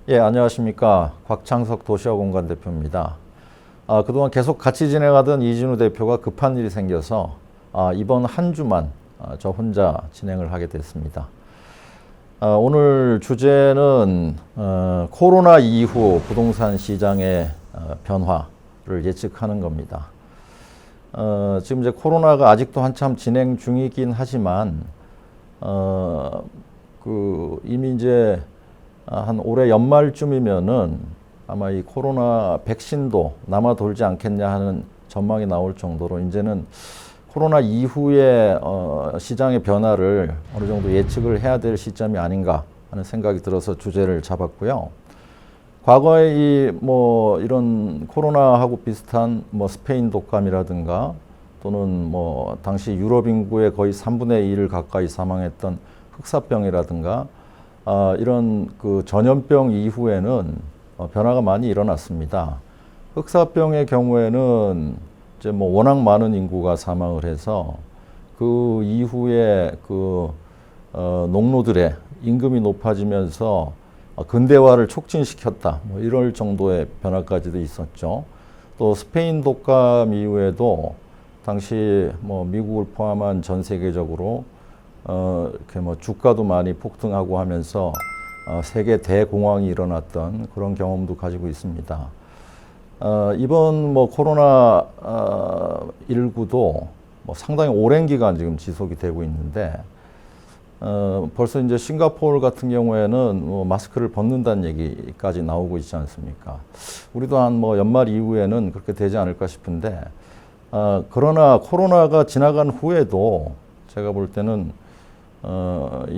예, 안녕하십니까. 곽창석 도시화공간 대표입니다. 그동안 계속 같이 진행하던 이진우 대표가 급한 일이 생겨서 이번 한 주만 저 혼자 진행을 하게 됐습니다. 오늘 주제는 코로나 이후 부동산 시장의 변화를 예측하는 겁니다. 지금 이제 코로나가 아직도 한참 진행 중이긴 하지만 이미 이제 한 올해 연말쯤이면은 아마 이 코로나 백신도 남아 돌지 않겠냐 하는 전망이 나올 정도로 이제는 코로나 이후의 시장의 변화를 어느 정도 예측을 해야 될 시점이 아닌가 하는 생각이 들어서 주제를 잡았고요. 과거에 이런 코로나하고 비슷한 스페인 독감이라든가 또는 당시 유럽 인구의 거의 3분의 1을 가까이 사망했던 흑사병이라든가 이런 전염병 이후에는 변화가 많이 일어났습니다. 흑사병의 경우에는 이제 워낙 많은 인구가 사망을 해서 그 이후에 농노들의 임금이 높아지면서 근대화를 촉진시켰다. 이럴 정도의 변화까지도 있었죠. 또 스페인 독감 이후에도 당시 미국을 포함한 전 세계적으로 이렇게 주가도 많이 폭등하고 하면서 세계 대공황이 일어났던 그런 경험도 가지고 있습니다. 이번 코로나 19도 상당히 오랜 기간 지금 지속이 되고 있는데 벌써 이제 싱가포르 같은 경우에는 마스크를 벗는다는 얘기까지 나오고 있지 않습니까? 우리도 한 연말 이후에는 그렇게 되지 않을까 싶은데 그러나 코로나가 지나간 후에도 제가 볼 때는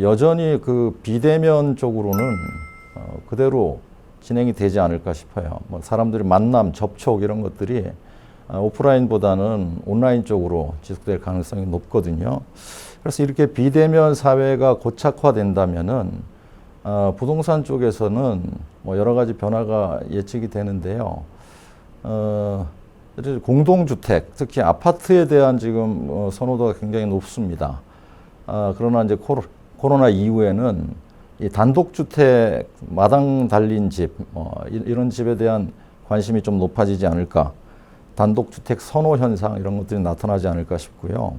여전히 비대면 쪽으로는 그대로 진행이 되지 않을까 싶어요. 사람들이 만남, 접촉 이런 것들이 오프라인보다는 온라인 쪽으로 지속될 가능성이 높거든요. 그래서 이렇게 비대면 사회가 고착화된다면은 부동산 쪽에서는 여러 가지 변화가 예측이 되는데요. 공동주택, 특히 아파트에 대한 지금 선호도가 굉장히 높습니다. 그러나 이제 코로나 이후에는 이 단독주택, 마당 달린 집, 이런 집에 대한 관심이 좀 높아지지 않을까. 단독주택 선호 현상 이런 것들이 나타나지 않을까 싶고요.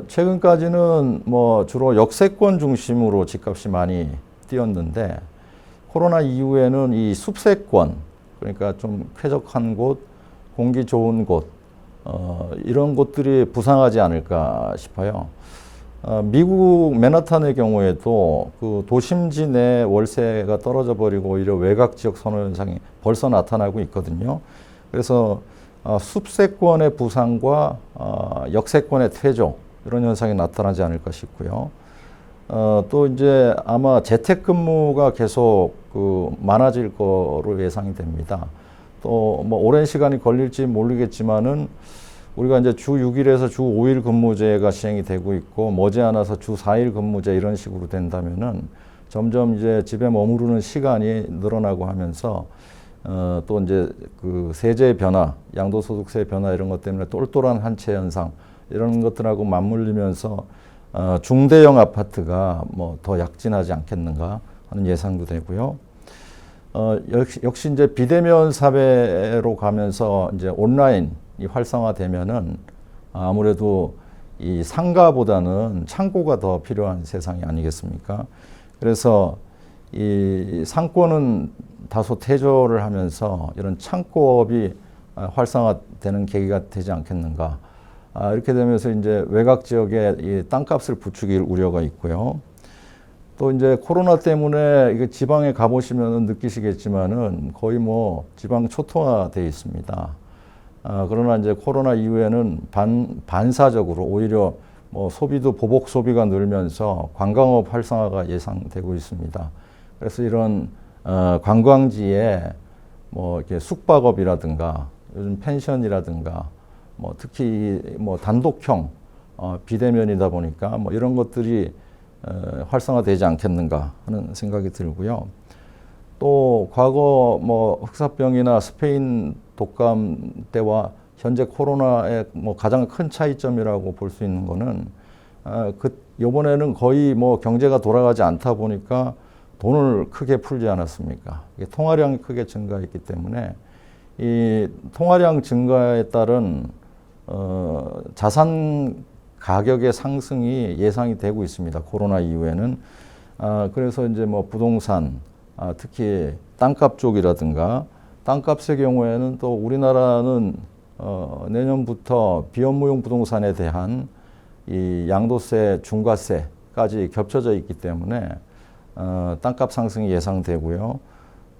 최근까지는 주로 역세권 중심으로 집값이 많이 뛰었는데 코로나 이후에는 이 숲세권, 그러니까 좀 쾌적한 곳, 공기 좋은 곳, 이런 곳들이 부상하지 않을까 싶어요. 미국 맨하탄의 경우에도 도심지 내 월세가 떨어져 버리고 오히려 외곽 지역 선호 현상이 벌써 나타나고 있거든요. 그래서 숲세권의 부상과 역세권의 퇴조 이런 현상이 나타나지 않을까 싶고요. 또 이제 아마 재택근무가 계속 많아질 거로 예상이 됩니다. 또 오랜 시간이 걸릴지 모르겠지만은 우리가 이제 주 6일에서 주 5일 근무제가 시행이 되고 있고 머지않아서 주 4일 근무제 이런 식으로 된다면은 점점 이제 집에 머무르는 시간이 늘어나고 하면서 또 이제 세제 변화, 양도소득세 변화 이런 것 때문에 똘똘한 한 채 현상 이런 것들하고 맞물리면서 중대형 아파트가 더 약진하지 않겠는가 하는 예상도 되고요. 역시 이제 비대면 사회로 가면서 이제 온라인이 활성화되면은 아무래도 이 상가보다는 창고가 더 필요한 세상이 아니겠습니까? 그래서 이 상권은 다소 퇴조를 하면서 이런 창고업이 활성화되는 계기가 되지 않겠는가. 이렇게 되면서 이제 외곽 지역에 이 땅값을 부추길 우려가 있고요. 또 이제 코로나 때문에 이게 지방에 가보시면 느끼시겠지만은 거의 지방 초토화되어 있습니다. 그러나 이제 코로나 이후에는 반사적으로 오히려 소비도 보복 소비가 늘면서 관광업 활성화가 예상되고 있습니다. 그래서 이런 관광지에 뭐 이렇게 숙박업이라든가 요즘 펜션이라든가 뭐 특히 뭐 단독형 비대면이다 보니까 뭐 이런 것들이 활성화되지 않겠는가 하는 생각이 들고요. 또 과거 뭐 흑사병이나 스페인 독감 때와 현재 코로나의 뭐 가장 큰 차이점이라고 볼 수 있는 거는 요번에는 거의 뭐 경제가 돌아가지 않다 보니까 돈을 크게 풀지 않았습니까? 이게 통화량이 크게 증가했기 때문에 이 통화량 증가에 따른 자산 가격의 상승이 예상이 되고 있습니다. 코로나 이후에는. 그래서 이제 뭐 부동산, 특히 땅값 쪽이라든가 땅값의 경우에는 또 우리나라는 내년부터 비업무용 부동산에 대한 이 양도세, 중과세까지 겹쳐져 있기 때문에 땅값 상승이 예상되고요.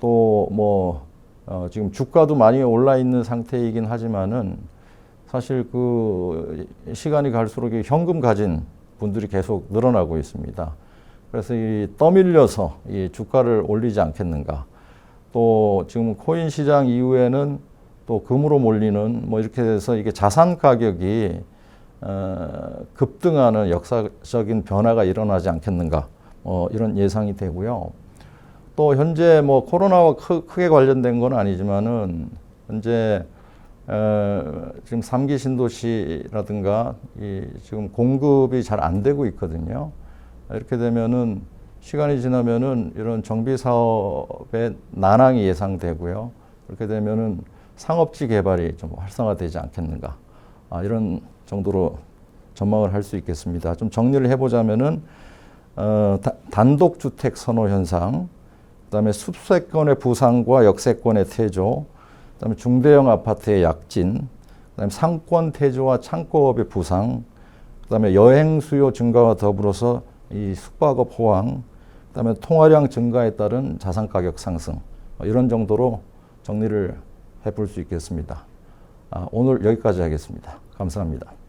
또 뭐 지금 주가도 많이 올라 있는 상태이긴 하지만은 사실 그 시간이 갈수록 현금 가진 분들이 계속 늘어나고 있습니다. 그래서 이 떠밀려서 이 주가를 올리지 않겠는가. 또 지금 코인 시장 이후에는 또 금으로 몰리는 뭐 이렇게 돼서 이게 자산 가격이 급등하는 역사적인 변화가 일어나지 않겠는가. 이런 예상이 되고요. 또 현재 뭐 코로나와 크게 관련된 건 아니지만은 현재 지금 3기 신도시라든가 지금 공급이 잘 안 되고 있거든요. 이렇게 되면은 시간이 지나면은 이런 정비 사업의 난항이 예상되고요. 그렇게 되면은 상업지 개발이 좀 활성화되지 않겠는가. 이런 정도로 전망을 할 수 있겠습니다. 좀 정리를 해보자면은 단독주택 선호 현상, 그다음에 숲세권의 부상과 역세권의 퇴조, 그다음에 중대형 아파트의 약진, 그다음에 상권 퇴조와 창고업의 부상, 그다음에 여행 수요 증가와 더불어서 이 숙박업 호황, 그다음에 통화량 증가에 따른 자산 가격 상승, 이런 정도로 정리를 해볼 수 있겠습니다. 오늘 여기까지 하겠습니다. 감사합니다.